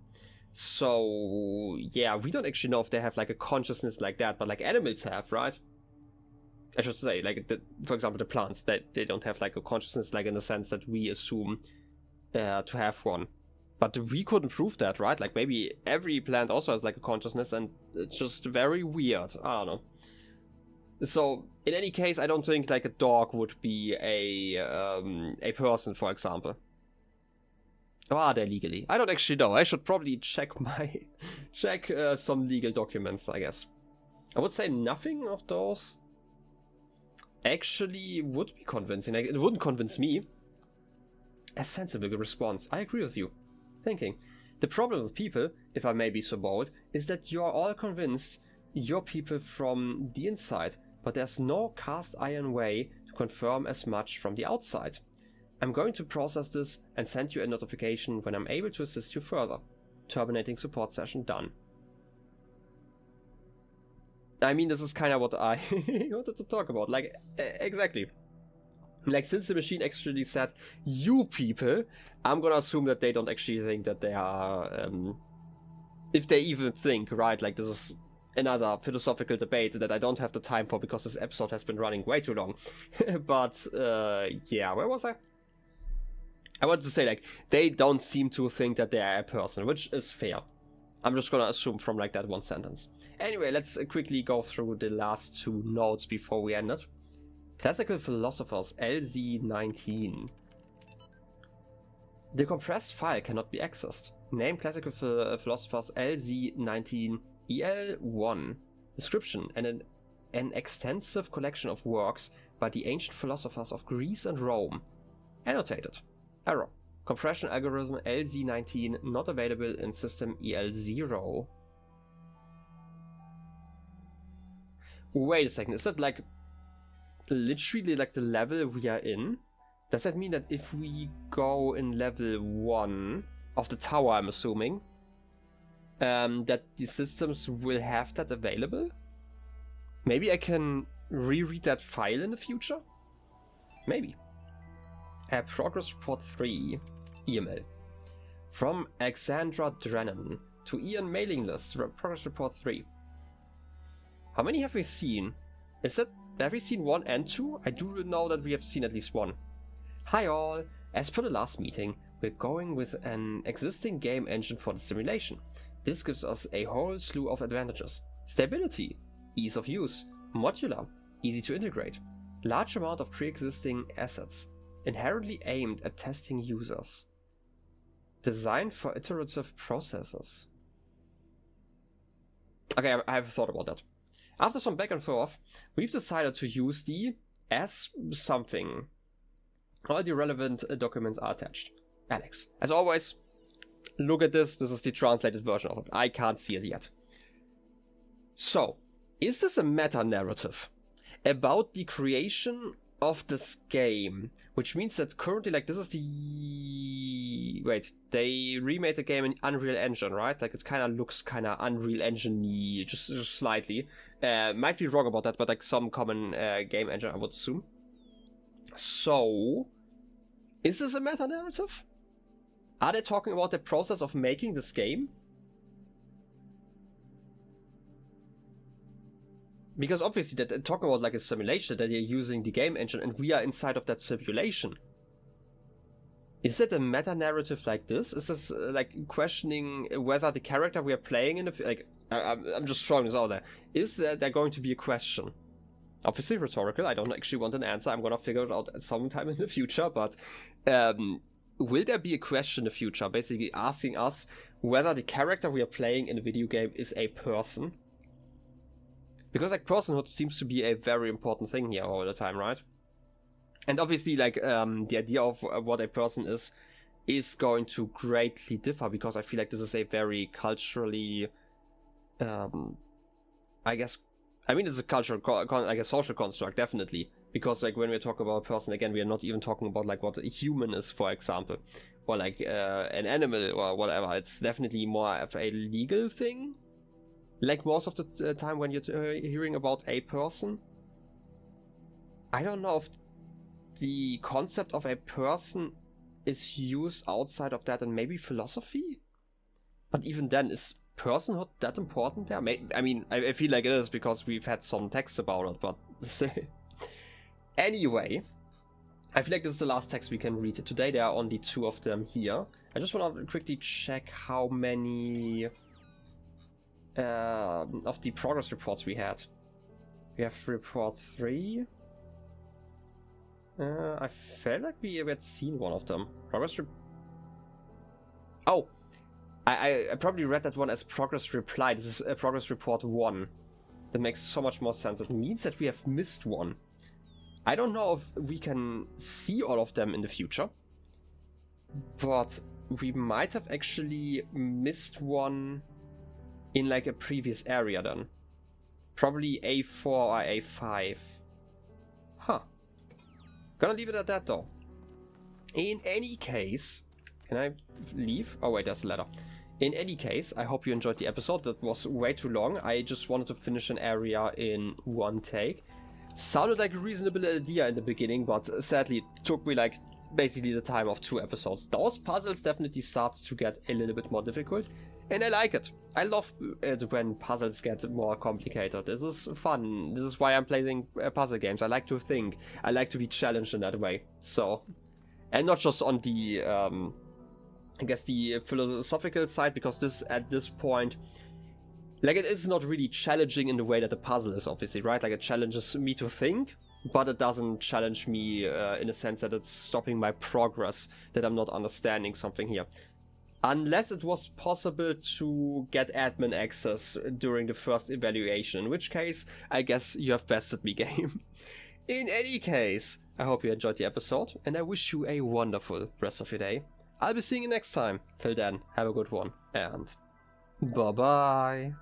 A: So, yeah, we don't actually know if they have, like, a consciousness like that, but, like, animals have, right? I should say, like, for example, the plants, they don't have, like, a consciousness, like, in the sense that we assume to have one. But we couldn't prove that, right? Like, maybe every plant also has, like, a consciousness, and it's just very weird. I don't know. So, in any case, I don't think, like, a dog would be a person, for example. Or are they legally? I don't actually know. I should probably check some legal documents, I guess. I would say nothing of those actually would be convincing. Like, it wouldn't convince me. A sensible response. I agree with you. Thinking. The problem with people, if I may be so bold, is that you're all convinced you're people from the inside, but there's no cast iron way to confirm as much from the outside. I'm going to process this and send you a notification when I'm able to assist you further. Terminating support session done. I mean, this is kind of what I wanted to talk about. Like, exactly. Like, since the machine actually said, you people, I'm gonna assume that they don't actually think that they are, if they even think, right? Like, this is another philosophical debate that I don't have the time for because this episode has been running way too long. But, yeah, where was I? I wanted to say, like, they don't seem to think that they are a person, which is fair. I'm just gonna assume from, like, that one sentence. Anyway, let's quickly go through the last two notes before we end it. Classical Philosophers LZ19. The compressed file cannot be accessed. Name Classical Philosophers LZ19 EL1. Description: an extensive collection of works by the ancient philosophers of Greece and Rome. Annotated. Error. Compression algorithm LZ19 not available in system EL0. Wait a second, is that like literally like the level we are in? Does that mean that if we go in level 1 of the tower, I'm assuming, that the systems will have that available? Maybe I can reread that file in the future? Maybe. Progress report 3. Email. From Alexandra Drennan to Ian mailing list. Progress report 3. How many have we seen? Have we seen 1 and 2? I do know that we have seen at least 1. Hi all! As per the last meeting, we're going with an existing game engine for the simulation. This gives us a whole slew of advantages. Stability, ease of use, modular, easy to integrate, large amount of pre-existing assets, inherently aimed at testing users. Designed for iterative processes. Okay, I have thought about that. After some back and forth, we've decided to use the as something. All the relevant documents are attached. Alex, as always, look at this. This is the translated version of it. I can't see it yet. So, is this a meta-narrative about the creation of this game? Which means that currently, like, this is the... Wait, they remade the game in Unreal Engine, right? Like, it kind of looks kind of Unreal Engine-y, just slightly. Might be wrong about that, but like some common game engine, I would assume. So, is this a meta-narrative? Are they talking about the process of making this game? Because obviously they're talking about like a simulation, that they're using the game engine and we are inside of that simulation. Is it a meta-narrative like this? Is this like questioning whether the character we are playing in the... Like, I'm just throwing this out there. Is there going to be a question? Obviously rhetorical, I don't actually want an answer, I'm gonna figure it out at some time in the future, but will there be a question in the future, basically asking us whether the character we are playing in a video game is a person? Because like personhood seems to be a very important thing here all the time, right? And obviously like the idea of what a person is going to greatly differ, because I feel like this is a very culturally, I guess, I mean, it's a cultural, like a social construct, definitely. Because like when we talk about a person, again, we are not even talking about like what a human is, for example, or like an animal or whatever. It's definitely more of a legal thing. Like most of the time when you're hearing about a person. I don't know if the concept of a person is used outside of that and maybe philosophy? But even then, is personhood that important there? I mean, I feel like it is because we've had some texts about it, but... Anyway, I feel like this is the last text we can read. Today there are only 2 of them here. I just want to quickly check how many of the progress reports we had. We have report 3. I felt like we had seen one of them. Oh! I probably read that one as progress reply. This is progress report 1. That makes so much more sense. It means that we have missed one. I don't know if we can see all of them in the future, but we might have actually missed one in like a previous area then. Probably A4 or A5. Huh. Gonna leave it at that though. In any case, can I leave? Oh wait, there's a letter. In any case, I hope you enjoyed the episode. That was way too long. I just wanted to finish an area in one take. Sounded like a reasonable idea in the beginning, but sadly it took me like basically the time of 2 episodes. Those puzzles definitely start to get a little bit more difficult, and I like it. I love it when puzzles get more complicated. This is fun. This is why I'm playing puzzle games. I like to think. I like to be challenged in that way. So, and not just on the, I guess the philosophical side, because this, at this point, like, it is not really challenging in the way that the puzzle is, obviously, right? Like, it challenges me to think, but it doesn't challenge me in a sense that it's stopping my progress, that I'm not understanding something here. Unless it was possible to get admin access during the first evaluation, in which case, I guess you have bested me, game. In any case, I hope you enjoyed the episode, and I wish you a wonderful rest of your day. I'll be seeing you next time. Till then, have a good one, and bye-bye.